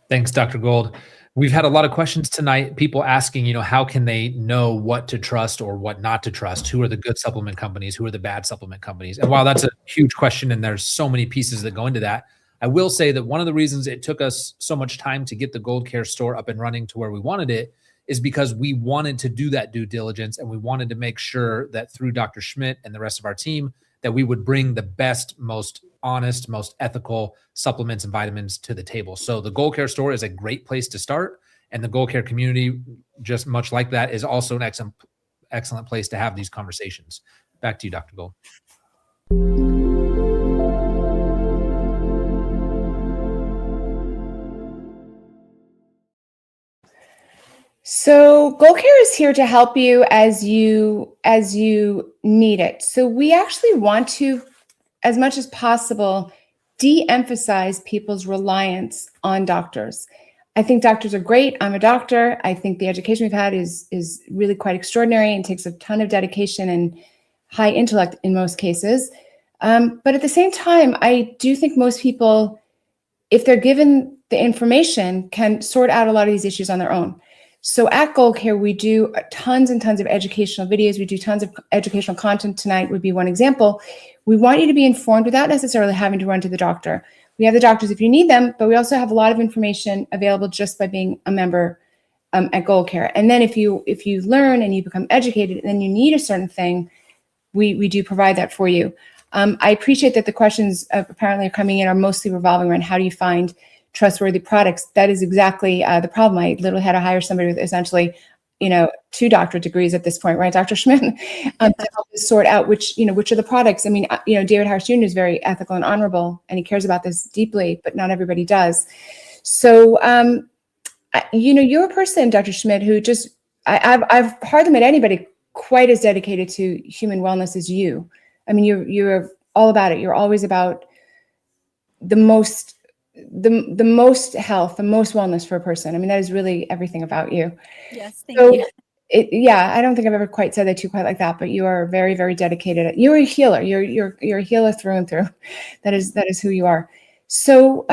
Thanks, Dr. Gold. We've had a lot of questions tonight, people asking, how can they know what to trust or what not to trust? Who are the good supplement companies? Who are the bad supplement companies? And while that's a huge question and there's so many pieces that go into that, I will say that one of the reasons it took us so much time to get the Gold Care store up and running to where we wanted it is because we wanted to do that due diligence, and we wanted to make sure that through Dr. Schmidt and the rest of our team, that we would bring the best, most honest, most ethical supplements and vitamins to the table. So the Gold Care store is a great place to start. And the Gold Care community, just much like that, is also an excellent place to have these conversations. Back to you, Dr. Gold. So Gold Care is here to help you as you need it. So we actually want to, as much as possible, de-emphasize people's reliance on doctors. I think doctors are great. I'm a doctor. I think the education we've had is really quite extraordinary and takes a ton of dedication and high intellect in most cases. But at the same time, I do think most people, if they're given the information, can sort out a lot of these issues on their own. So at Gold Care, we do tons and tons of educational videos. We do tons of educational content. Tonight would be one example. We want you to be informed without necessarily having to run to the doctor. We have the doctors if you need them, but we also have a lot of information available just by being a member at Gold Care. And then if you learn and you become educated and then you need a certain thing, we do provide that for you. I appreciate that the questions apparently are coming in are mostly revolving around how do you find trustworthy products. That is exactly the problem. I literally had to hire somebody with essentially, 2 doctorate degrees at this point, right, Dr. Schmidt, to help us sort out which are the products. I mean, David Harris Jr. is very ethical and honorable, and he cares about this deeply, but not everybody does. So, you're a person, Dr. Schmidt, who just, I've hardly met anybody quite as dedicated to human wellness as you. I mean, you're all about it. You're always about the most health, the most wellness for a person. I mean, that is really everything about you. Yes, thank you. I don't think I've ever quite said that to you quite like that, but you are very, very dedicated. You're a healer. You're a healer through and through. That is who you are. So,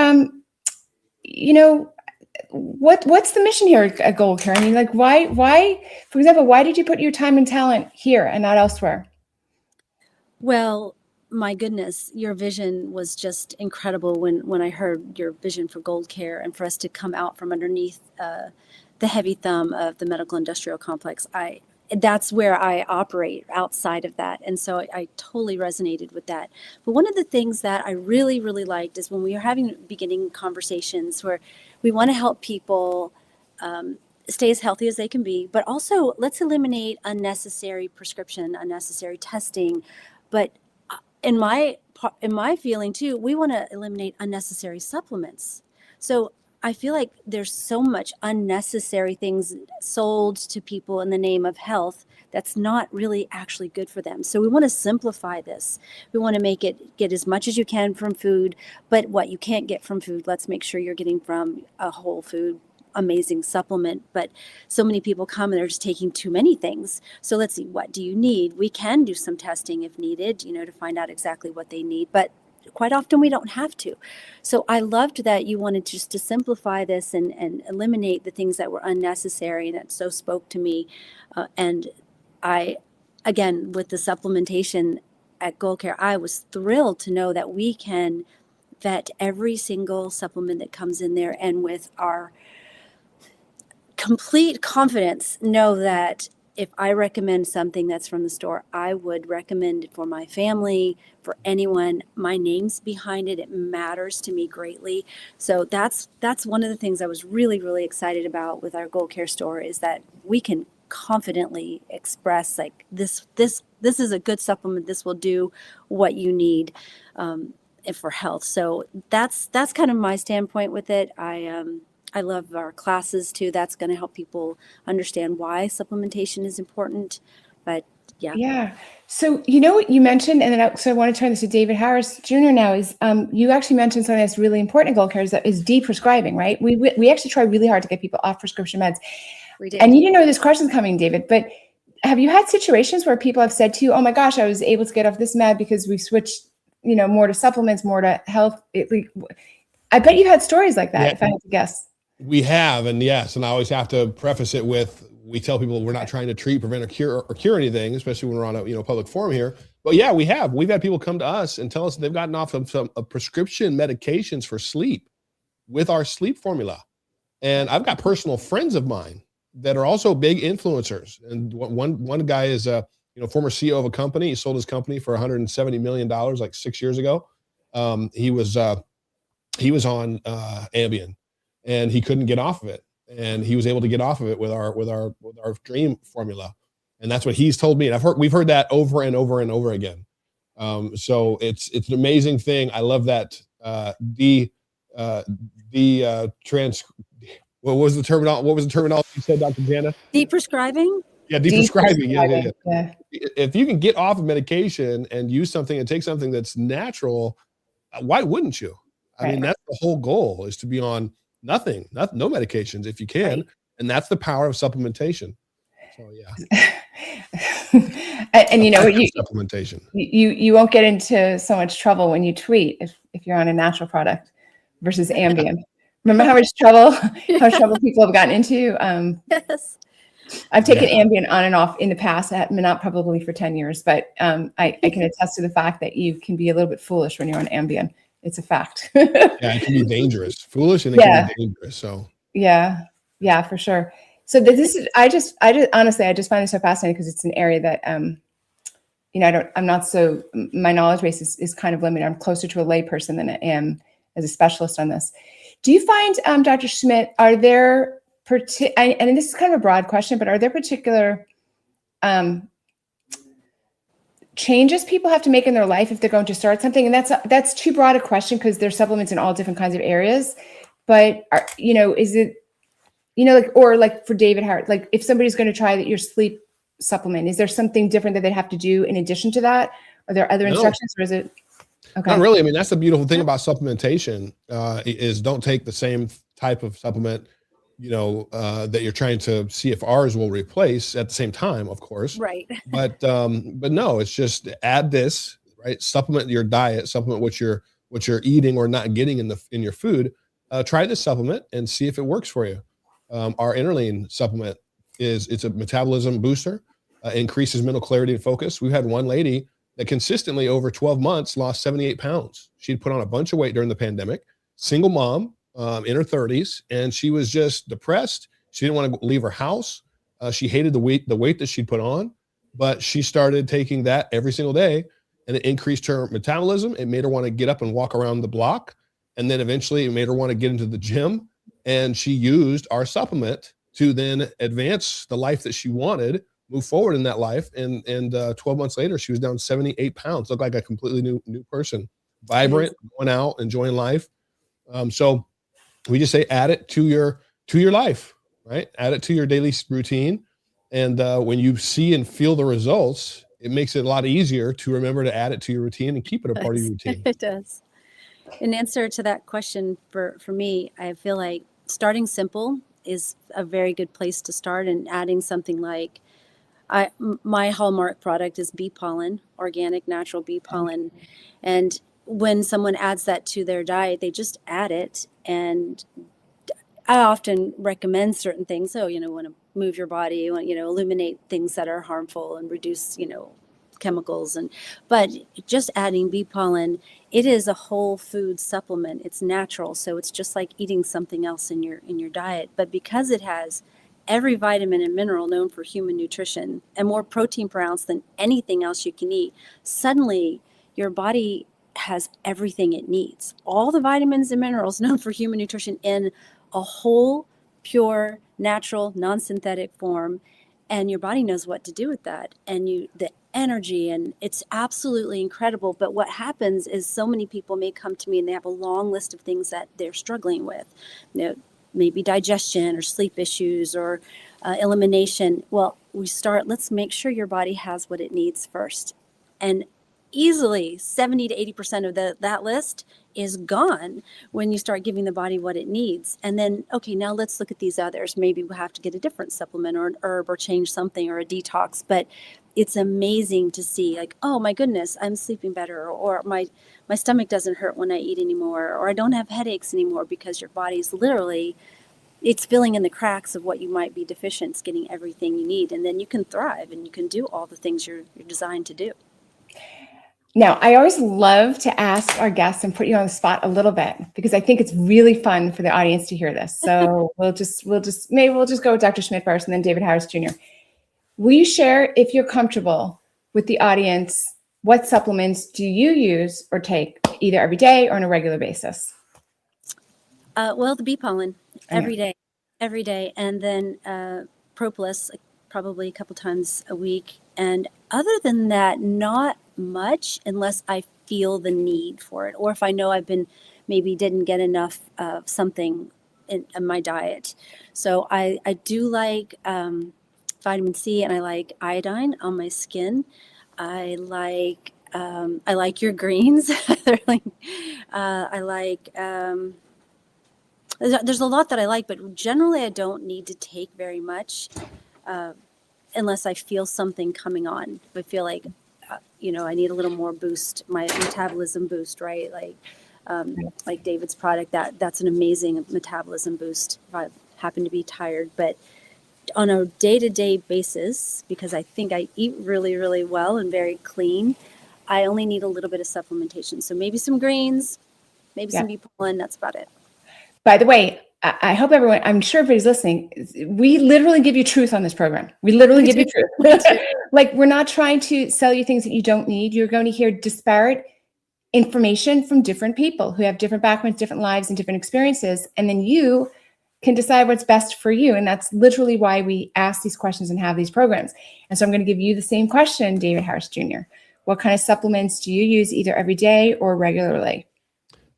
what's the mission here at Gold Care? I mean, like, why, for example, why did you put your time and talent here and not elsewhere? Well, my goodness, your vision was just incredible when I heard your vision for Gold Care and for us to come out from underneath the heavy thumb of the medical industrial complex. That's where I operate outside of that. And so I totally resonated with that. But one of the things that I really, really liked is when we are having beginning conversations where we want to help people stay as healthy as they can be, but also let's eliminate unnecessary prescription, unnecessary testing. But in my feeling too, we want to eliminate unnecessary supplements. So I feel like there's so much unnecessary things sold to people in the name of health that's not really actually good for them. So we want to simplify this. We want to make it get as much as you can from food, but what you can't get from food, let's make sure you're getting from a whole food amazing supplement. But so many people come and they're just taking too many things. So let's see, what do you need? We can do some testing if needed, to find out exactly what they need, but quite often we don't have to. So I loved that you wanted just to simplify this and eliminate the things that were unnecessary, and that so spoke to me. And I, again, with the supplementation at Gold Care, I was thrilled to know that we can vet every single supplement that comes in there, and with our complete confidence know that if I recommend something that's from the store, I would recommend it for my family, for anyone. My name's behind it. It matters to me greatly. So that's one of the things I was really, really excited about with our Gold Care store, is that we can confidently express like this is a good supplement. This will do what you need for health. So that's kind of my standpoint with it. I love our classes too. That's going to help people understand why supplementation is important. But Yeah. Yeah. So, you know what you mentioned, and then so I want to turn this to David Harris Jr. now, is you actually mentioned something that's really important in Gold Care, is that is de-prescribing, right? We actually try really hard to get people off prescription meds. We did. And you didn't know this question's coming, David, but have you had situations where people have said to you, oh my gosh, I was able to get off this med because we switched, more to supplements, more to health? I bet you had stories like that, if I had to guess. We have, and yes, and I always have to preface it with, we tell people we're not trying to treat, prevent, or cure anything, especially when we're on a public forum here. But yeah, we've had people come to us and tell us they've gotten off of some prescription medications for sleep with our sleep formula. And I've got personal friends of mine that are also big influencers. And one guy is a former CEO of a company. He sold his company for $170 million like 6 years ago. He was on Ambien, and he couldn't get off of it. And he was able to get off of it with our dream formula. And that's what he's told me. And we've heard that over and over and over again. So it's an amazing thing. I love that. What was the terminology you said, Dr. Jana? De-prescribing? Yeah, de-prescribing. Yeah. If you can get off of medication and use something and take something that's natural, why wouldn't you? I mean, that's the whole goal, is to be on no medications if you can. Right. And that's the power of supplementation. So yeah. and supplementation. You won't get into so much trouble when you tweet if you're on a natural product versus Ambien. Remember how much trouble people have gotten into? Yes. I've taken Ambien on and off in the past, not probably for 10 years, but I can attest to the fact that you can be a little bit foolish when you're on Ambien. It's a fact. Yeah, it can be dangerous, foolish, and it can be dangerous. So yeah, for sure. So this is, I just honestly, I just find it so fascinating because it's an area that, my knowledge base is kind of limited. I'm closer to a layperson than I am as a specialist on this. Do you find, Dr. Schmidt, are there, and this is kind of a broad question, but are there particular changes people have to make in their life if they're going to start something? And that's too broad a question because there's supplements in all different kinds of areas. But is it, like for David Hart, like if somebody's going to try your sleep supplement, is there something different that they have to do in addition to that? Are there other instructions, or is it? Okay. Not really. I mean, that's the beautiful thing about supplementation, is don't take the same type of supplement, that you're trying to see if ours will replace at the same time, of course. Right. But no, it's just add this, right? Supplement your diet, supplement what you're eating or not getting in your food. Try this supplement and see if it works for you. Our Amerling supplement it's a metabolism booster, increases mental clarity and focus. We've had one lady that consistently over 12 months lost 78 pounds. She'd put on a bunch of weight during the pandemic, single mom, in her 30s, and she was just depressed. She didn't want to leave her house. She hated the weight that she'd put on, but she started taking that every single day, and it increased her metabolism. It made her want to get up and walk around the block. And then eventually it made her want to get into the gym, and she used our supplement to then advance the life that she wanted, move forward in that life. And 12 months later, she was down 78 pounds, looked like a completely new person, vibrant, going out, enjoying life. So we just say, add it to your life, right? Add it to your daily routine. And when you see and feel the results, it makes it a lot easier to remember to add it to your routine and keep it a part of your routine. It does. In answer to that question, for me, I feel like starting simple is a very good place to start, and adding something like my hallmark product is bee pollen, organic, natural bee pollen. And when someone adds that to their diet, they just add it. And I often recommend certain things. So, want to move your body, you want, eliminate things that are harmful and reduce, chemicals. But just adding bee pollen, it is a whole food supplement. It's natural. So it's just like eating something else in your diet. But because it has every vitamin and mineral known for human nutrition and more protein per ounce than anything else you can eat, suddenly your body has everything it needs. All the vitamins and minerals known for human nutrition in a whole, pure, natural, non-synthetic form. And your body knows what to do with that. And the energy, and it's absolutely incredible. But what happens is so many people may come to me and they have a long list of things that they're struggling with. Maybe digestion or sleep issues or elimination. Well, let's make sure your body has what it needs first. And easily 70 to 80% of that list is gone when you start giving the body what it needs. And then, okay, now let's look at these others. Maybe we'll have to get a different supplement or an herb or change something or a detox. But it's amazing to see, like, oh my goodness, I'm sleeping better, or my stomach doesn't hurt when I eat anymore, or I don't have headaches anymore, because your body's literally, it's filling in the cracks of what you might be deficient. It's getting everything you need. And then you can thrive and you can do all the things you're designed to do. Now, I always love to ask our guests and put you on the spot a little bit, because I think it's really fun for the audience to hear this. So we'll just go with Dr. Schmidt first and then David Harris Jr. Will you share, if you're comfortable with the audience, what supplements do you use or take either every day or on a regular basis? Well, the bee pollen every day. And then propolis, probably a couple times a week. And other than that, not much, unless I feel the need for it, or if I know maybe didn't get enough of something in my diet. So I do like vitamin C, and I like iodine on my skin. I like your greens. There's a lot that I like, but generally I don't need to take very much unless I feel something coming on. If I feel like, I need a little more boost, my metabolism boost, right? Like David's product, that's an amazing metabolism boost if I happen to be tired. But on a day-to-day basis, because I think I eat really, really well and very clean, I only need a little bit of supplementation. So maybe some greens, maybe some bee pollen, that's about it. By the way, I hope I'm sure everybody's listening. We literally give you truth on this program. We literally give you truth. Like, we're not trying to sell you things that you don't need. You're going to hear disparate information from different people who have different backgrounds, different lives, and different experiences. And then you can decide what's best for you. And that's literally why we ask these questions and have these programs. And so I'm going to give you the same question, David Harris Jr. What kind of supplements do you use either every day or regularly?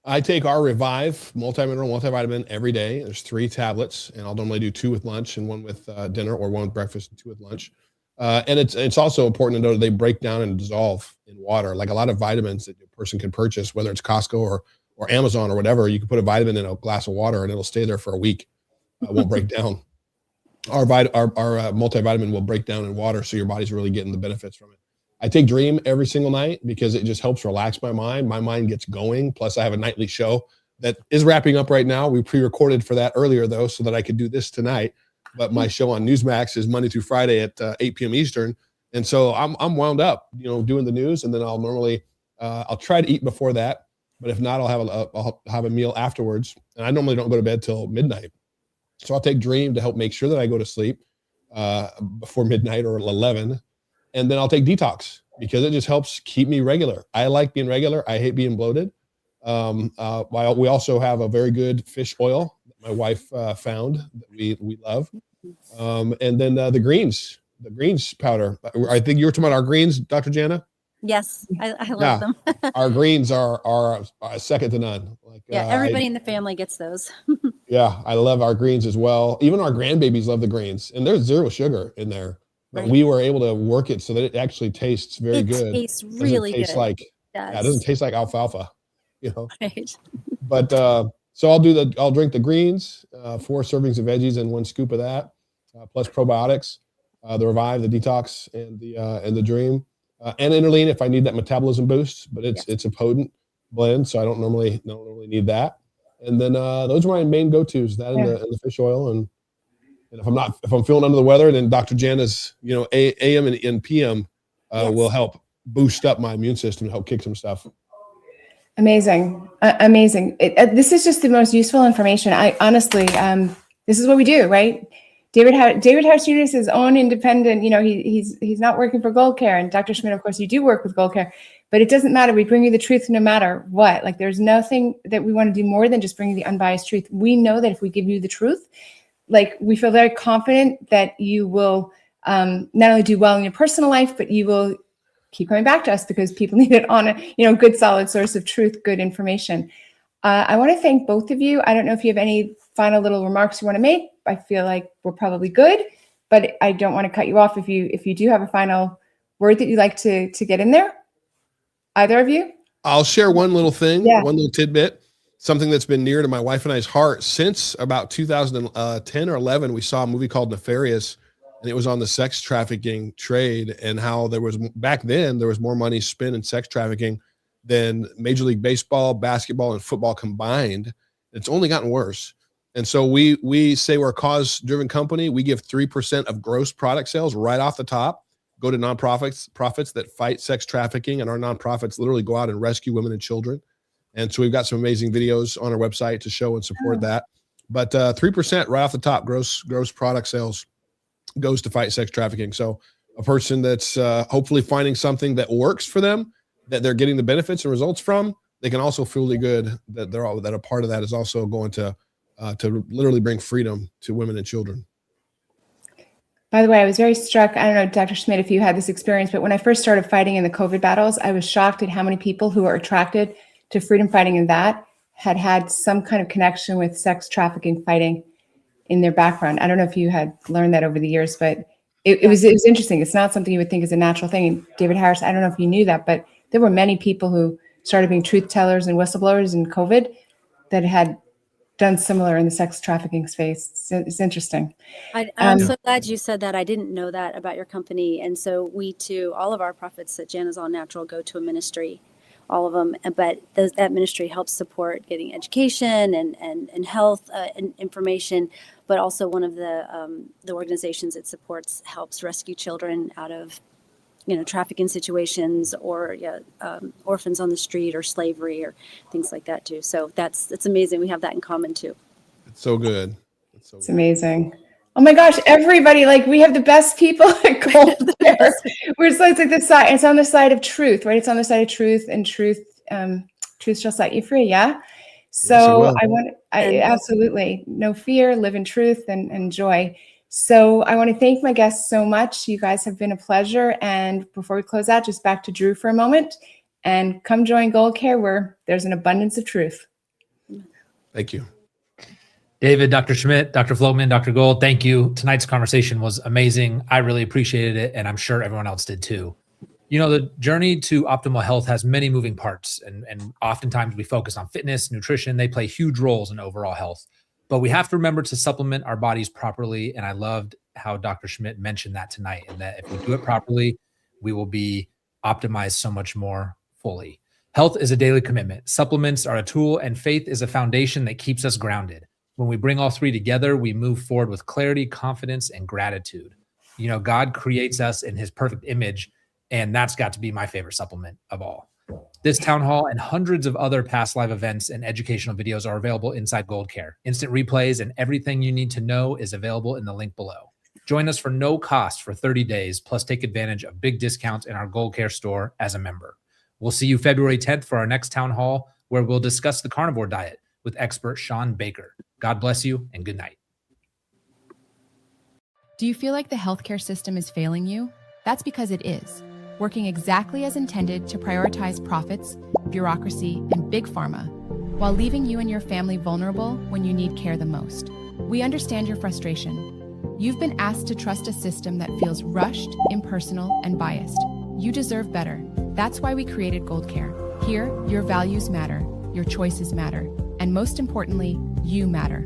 I take our Revive multi-mineral multivitamin every day. There's 3 tablets, and I'll normally do 2 with lunch and 1 with dinner, or 1 with breakfast and 2 with lunch. And it's also important to know that they break down and dissolve in water. Like a lot of vitamins that a person can purchase, whether it's Costco or Amazon or whatever, you can put a vitamin in a glass of water and it'll stay there for a week. It won't break down. Our multivitamin will break down in water, so your body's really getting the benefits from it. I take Dream every single night because it just helps relax my mind. My mind gets going. Plus, I have a nightly show that is wrapping up right now. We pre-recorded for that earlier, though, so that I could do this tonight. But my show on Newsmax is Monday through Friday at 8 p.m. Eastern. And so I'm wound up, doing the news. And then I'll normally, I'll try to eat before that. But if not, I'll have a meal afterwards. And I normally don't go to bed till midnight. So I'll take Dream to help make sure that I go to sleep before midnight or 11. And then I'll take Detox because it just helps keep me regular. I like being regular. I hate being bloated. We also have a very good fish oil that my wife found that we love. And then the greens powder. I think you were talking about our greens, Dr. Jana? Yes, I love them. Our greens are second to none. Everybody in the family gets those. Yeah, I love our greens as well. Even our grandbabies love the greens. And there's 0 sugar in there. But we were able to work it so that it actually tastes very good. It tastes really good. It doesn't taste like alfalfa, Right. But so I'll drink the greens, 4 servings of veggies and 1 scoop of that, plus probiotics, the Revive, the Detox, and the Dream, and Interlean if I need that metabolism boost. But it's a potent blend, so I don't normally need that. And then those are my main go-tos. That and the fish oil. And if I'm feeling under the weather, then Dr. Jana's, AM and PM will help boost up my immune system, help kick some stuff. Amazing. Amazing. This is just the most useful information. I honestly, this is what we do, right? David Harris Jr. is his own independent, he's not working for Gold Care. And Dr. Schmidt, of course, you do work with Gold Care, but it doesn't matter. We bring you the truth no matter what. Like, there's nothing that we want to do more than just bring you the unbiased truth. We know that if we give you the truth, we feel very confident that you will not only do well in your personal life, but you will keep coming back to us because people need it on a good, solid source of truth, good information. I want to thank both of you. I don't know if you have any final little remarks you want to make. I feel like we're probably good. but I don't want to cut you off if you do have a final word that you'd like to get in there. Either of you? I'll share one little thing, Yeah. one little tidbit, something that's been near to my wife and I's heart since about 2010 or 11. We saw a movie called Nefarious, and it was on the sex trafficking trade and how back then there was more money spent in sex trafficking than Major League Baseball, basketball, and football combined. It's only gotten worse. And so we say we're a cause-driven company. We give 3% of gross product sales right off the top, go to profits that fight sex trafficking, and our nonprofits literally go out and rescue women and children. And so we've got some amazing videos on our website to show and support that. But 3% right off the top, gross product sales goes to fight sex trafficking. So a person that's hopefully finding something that works for them, that they're getting the benefits and results from, they can also feel really good that that a part of that is also going to literally bring freedom to women and children. By the way, I was very struck. I don't know, Dr. Schmidt, if you had this experience, but when I first started fighting in the COVID battles, I was shocked at how many people who are attracted to freedom fighting in that had some kind of connection with sex trafficking fighting in their background. I don't know if you had learned that over the years, but it was interesting. It's not something you would think is a natural thing. And David Harris, I don't know if you knew that, but there were many people who started being truth tellers and whistleblowers in COVID that had done similar in the sex trafficking space. It's interesting. I'm so glad you said that. I didn't know that about your company. And so we too, all of our profits at Jana's All Natural go to a ministry, all of them. But that ministry helps support getting education and health and information. But also one of the organizations it supports helps rescue children out of trafficking situations or orphans on the street or slavery or things like that too. So it's amazing. We have that in common too. It's so good. It's amazing. Oh my gosh, everybody, we have the best people at Gold Care. It's like this side, it's on the side of truth, right? It's on the side of truth, and truth shall set you free. Yeah. So yes, I absolutely no fear, live in truth and joy. So I want to thank my guests so much. You guys have been a pleasure. And before we close out, just back to Drew for a moment, and come join Gold Care, where there's an abundance of truth. Thank you. David, Dr. Schmidt, Dr. Floatman, Dr. Gold, thank you. Tonight's conversation was amazing. I really appreciated it, and I'm sure everyone else did too. The journey to optimal health has many moving parts, and oftentimes we focus on fitness, nutrition. They play huge roles in overall health. But we have to remember to supplement our bodies properly. And I loved how Dr. Schmidt mentioned that tonight, and that if we do it properly, we will be optimized so much more fully. Health is a daily commitment. Supplements are a tool, and faith is a foundation that keeps us grounded. When we bring all three together, we move forward with clarity, confidence, and gratitude. God creates us in his perfect image, and that's got to be my favorite supplement of all. This town hall and hundreds of other past live events and educational videos are available inside Gold Care. Instant replays and everything you need to know is available in the link below. Join us for no cost for 30 days, plus take advantage of big discounts in our Gold Care store as a member. We'll see you February 10th for our next town hall, where we'll discuss the carnivore diet with expert Sean Baker. God bless you and good night. Do you feel like the healthcare system is failing you? That's because it is. Working exactly as intended to prioritize profits, bureaucracy, and big pharma, while leaving you and your family vulnerable when you need care the most. We understand your frustration. You've been asked to trust a system that feels rushed, impersonal, and biased. You deserve better. That's why we created Gold Care. Here, your values matter, your choices matter, and most importantly, you matter.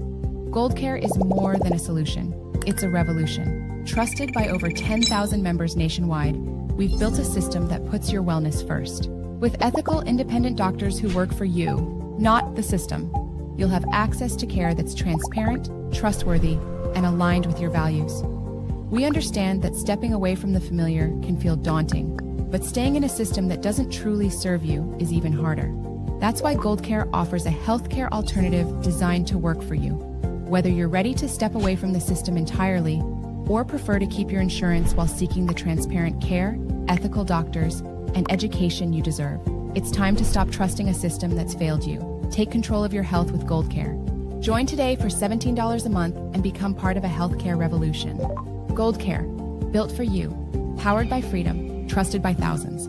Gold Care is more than a solution. It's a revolution. Trusted by over 10,000 members nationwide, we've built a system that puts your wellness first. With ethical, independent doctors who work for you, not the system, you'll have access to care that's transparent, trustworthy, and aligned with your values. We understand that stepping away from the familiar can feel daunting, but staying in a system that doesn't truly serve you is even harder. That's why Gold Care offers a healthcare alternative designed to work for you. Whether you're ready to step away from the system entirely, or prefer to keep your insurance while seeking the transparent care, ethical doctors, and education you deserve, it's time to stop trusting a system that's failed you. Take control of your health with Gold Care. Join today for $17 a month and become part of a healthcare revolution. Gold Care, built for you, powered by freedom, trusted by thousands.